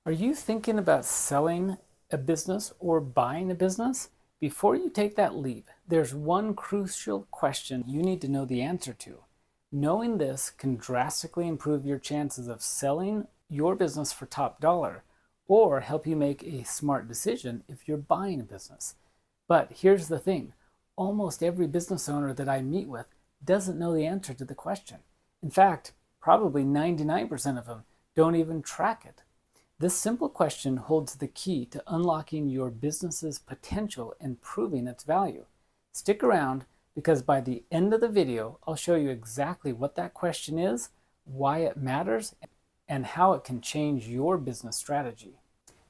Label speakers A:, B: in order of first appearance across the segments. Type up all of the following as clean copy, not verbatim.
A: Are you thinking about selling a business or buying a business? Before you take that leap, there's one crucial question you need to know the answer to. Knowing this can drastically improve your chances of selling your business for top dollar or help you make a smart decision if you're buying a business. But here's the thing, almost every business owner that I meet with doesn't know the answer to the question. In fact, probably 99% of them don't even track it. This simple question holds the key to unlocking your business's potential and proving its value. Stick around because by the end of the video, I'll show you exactly what that question is, why it matters, and how it can change your business strategy.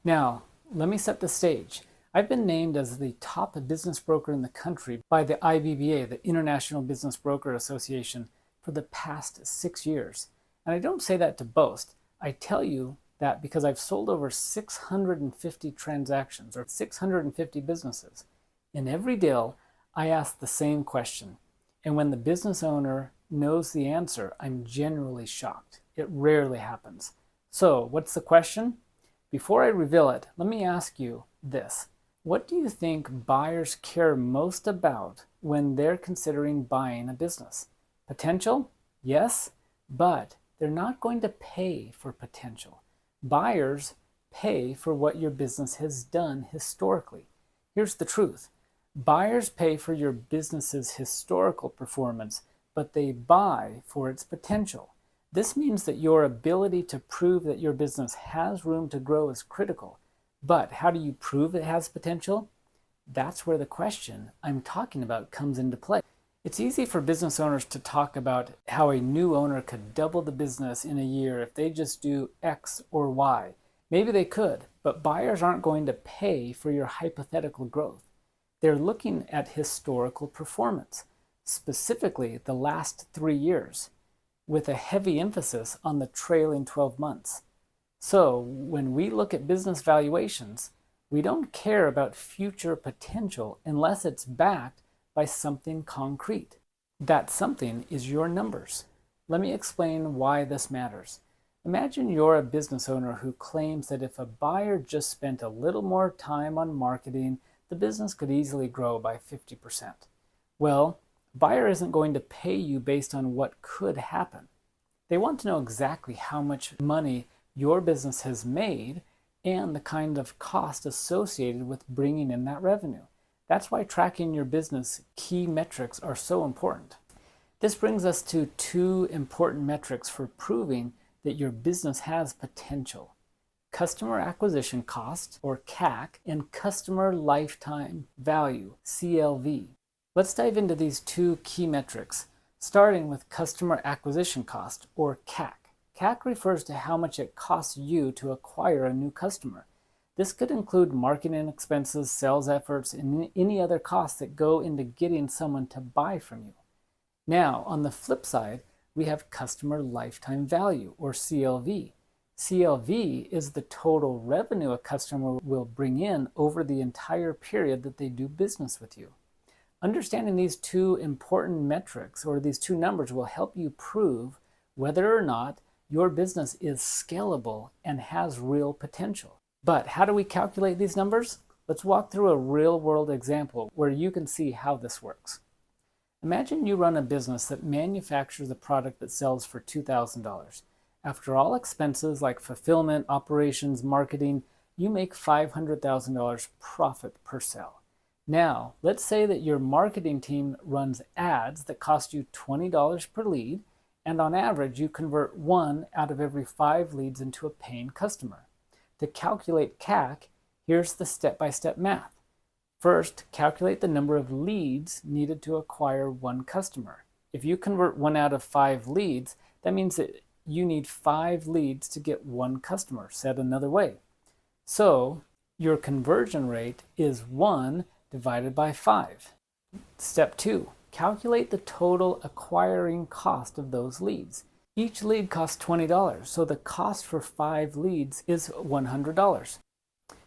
A: Now, let me set the stage. I've been named as the top business broker in the country by the IBBA, the International Business Broker Association, for the past 6 years. And I don't say that to boast. I tell you that because I've sold over 650 transactions or 650 businesses. In every deal, I ask the same question. And when the business owner knows the answer, I'm generally shocked. It rarely happens. So, what's the question? Before I reveal it, let me ask you this. What do you think buyers care most about when they're considering buying a business? Potential? Yes, but they're not going to pay for potential. Buyers pay for what your business has done historically. Here's the truth. Buyers pay for your business's historical performance, but they buy for its potential. This means that your ability to prove that your business has room to grow is critical. But how do you prove it has potential? That's where the question I'm talking about comes into play. It's easy for business owners to talk about how a new owner could double the business in a year if they just do X or Y. Maybe they could, but buyers aren't going to pay for your hypothetical growth. They're looking at historical performance, specifically the last 3 years, with a heavy emphasis on the trailing 12 months. So when we look at business valuations, we don't care about future potential unless it's backed by something concrete. That something is your numbers. Let me explain why this matters. Imagine you're a business owner who claims that if a buyer just spent a little more time on marketing, the business could easily grow by 50%. Well, a buyer isn't going to pay you based on what could happen. They want to know exactly how much money your business has made and the kind of cost associated with bringing in that revenue. That's why tracking your business key metrics are so important. This brings us to 2 important metrics for proving that your business has potential: customer acquisition cost, or CAC, and customer lifetime value, CLV. Let's dive into these 2 key metrics, starting with customer acquisition cost, or CAC. CAC refers to how much it costs you to acquire a new customer. This could include marketing expenses, sales efforts, and any other costs that go into getting someone to buy from you. Now, on the flip side, we have customer lifetime value, or CLV. CLV is the total revenue a customer will bring in over the entire period that they do business with you. Understanding these 2 important metrics, or these 2 numbers, will help you prove whether or not your business is scalable and has real potential. But how do we calculate these numbers? Let's walk through a real-world example where you can see how this works. Imagine you run a business that manufactures a product that sells for $2,000. After all expenses like fulfillment, operations, marketing, you make $500,000 profit per sale. Now, let's say that your marketing team runs ads that cost you $20 per lead, and on average, you convert 1 out of every 5 leads into a paying customer. To calculate CAC, here's the step-by-step math. First, calculate the number of leads needed to acquire 1 customer. If you convert 1 out of 5 leads, that means that you need 5 leads to get 1 customer, said another way. So, your conversion rate is 1 divided by 5. Step 2, calculate the total acquiring cost of those leads. Each lead costs $20, so the cost for 5 leads is $100.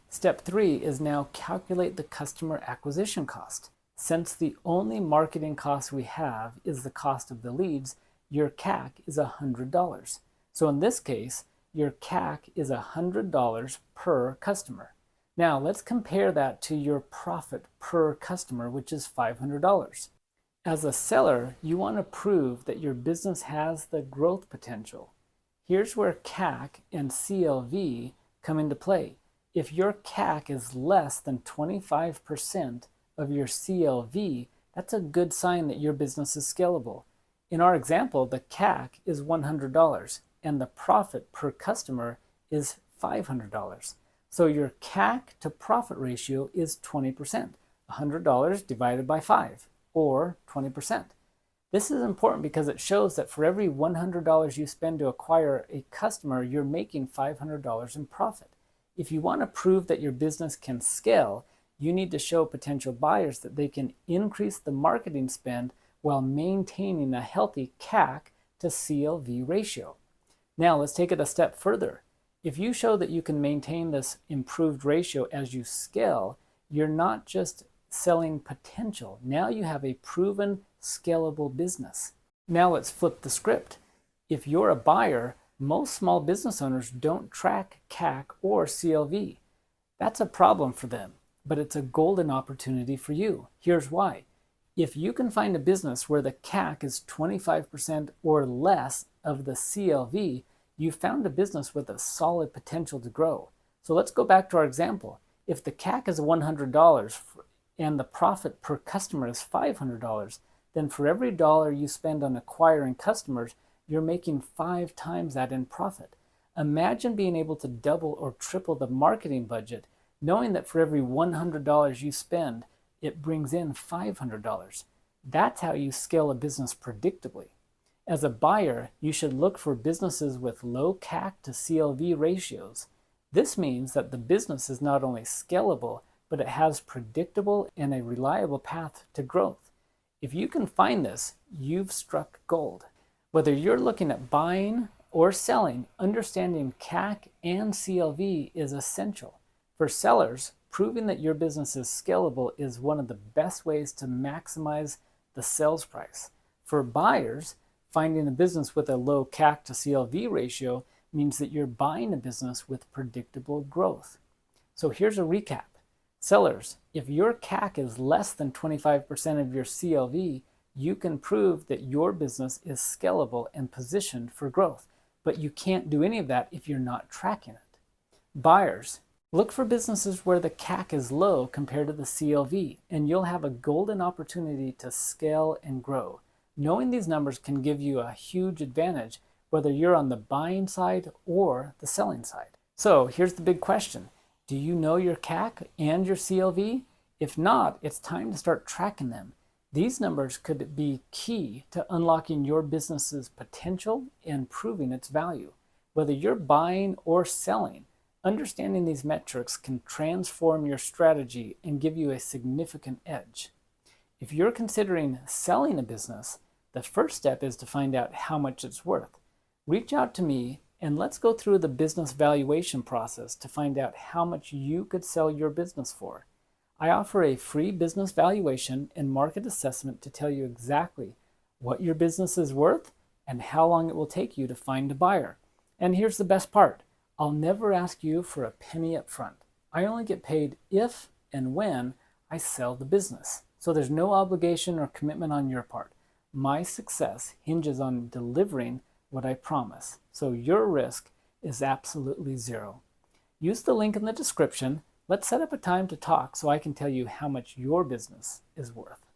A: Step 3 is now calculate the customer acquisition cost. Since the only marketing cost we have is the cost of the leads, your CAC is $100. So in this case, your CAC is $100 per customer. Now let's compare that to your profit per customer, which is $500. As a seller, you want to prove that your business has the growth potential. Here's where CAC and CLV come into play. If your CAC is less than 25% of your CLV, that's a good sign that your business is scalable. In our example, the CAC is $100 and the profit per customer is $500. So your CAC to profit ratio is 20%, $100 divided by 5, or 20%. This is important because it shows that for every $100 you spend to acquire a customer, you're making $500 in profit. If you want to prove that your business can scale, you need to show potential buyers that they can increase the marketing spend while maintaining a healthy CAC to CLV ratio. Now let's take it a step further. If you show that you can maintain this improved ratio as you scale, you're not just selling potential. Now you have a proven scalable business. Now let's flip the script. If you're a buyer, most small business owners don't track CAC or CLV. That's a problem for them, but it's a golden opportunity for you. Here's why. If you can find a business where the CAC is 25% or less of the CLV, you found a business with a solid potential to grow. So let's go back to our example. If the CAC is $100 and the profit per customer is $500, then for every dollar you spend on acquiring customers, you're making 5 times that in profit. Imagine being able to double or triple the marketing budget, knowing that for every $100 you spend, it brings in $500. That's how you scale a business predictably. As a buyer, you should look for businesses with low CAC to CLV ratios. This means that the business is not only scalable, but it has predictable and a reliable path to growth. If you can find this, you've struck gold. Whether you're looking at buying or selling, understanding CAC and CLV is essential. For sellers, proving that your business is scalable is one of the best ways to maximize the sales price. For buyers, finding a business with a low CAC to CLV ratio means that you're buying a business with predictable growth. So here's a recap. Sellers, if your CAC is less than 25% of your CLV, you can prove that your business is scalable and positioned for growth, but you can't do any of that if you're not tracking it. Buyers, look for businesses where the CAC is low compared to the CLV, and you'll have a golden opportunity to scale and grow. Knowing these numbers can give you a huge advantage, whether you're on the buying side or the selling side. So here's the big question. Do you know your CAC and your CLV? If not, it's time to start tracking them. These numbers could be key to unlocking your business's potential and proving its value. Whether you're buying or selling, understanding these metrics can transform your strategy and give you a significant edge. If you're considering selling a business, the first step is to find out how much it's worth. Reach out to me and let's go through the business valuation process to find out how much you could sell your business for. I offer a free business valuation and market assessment to tell you exactly what your business is worth and how long it will take you to find a buyer. And here's the best part. I'll never ask you for a penny up front. I only get paid if and when I sell the business. So there's no obligation or commitment on your part. My success hinges on delivering what I promise. So your risk is absolutely zero. Use the link in the description. Let's set up a time to talk so I can tell you how much your business is worth.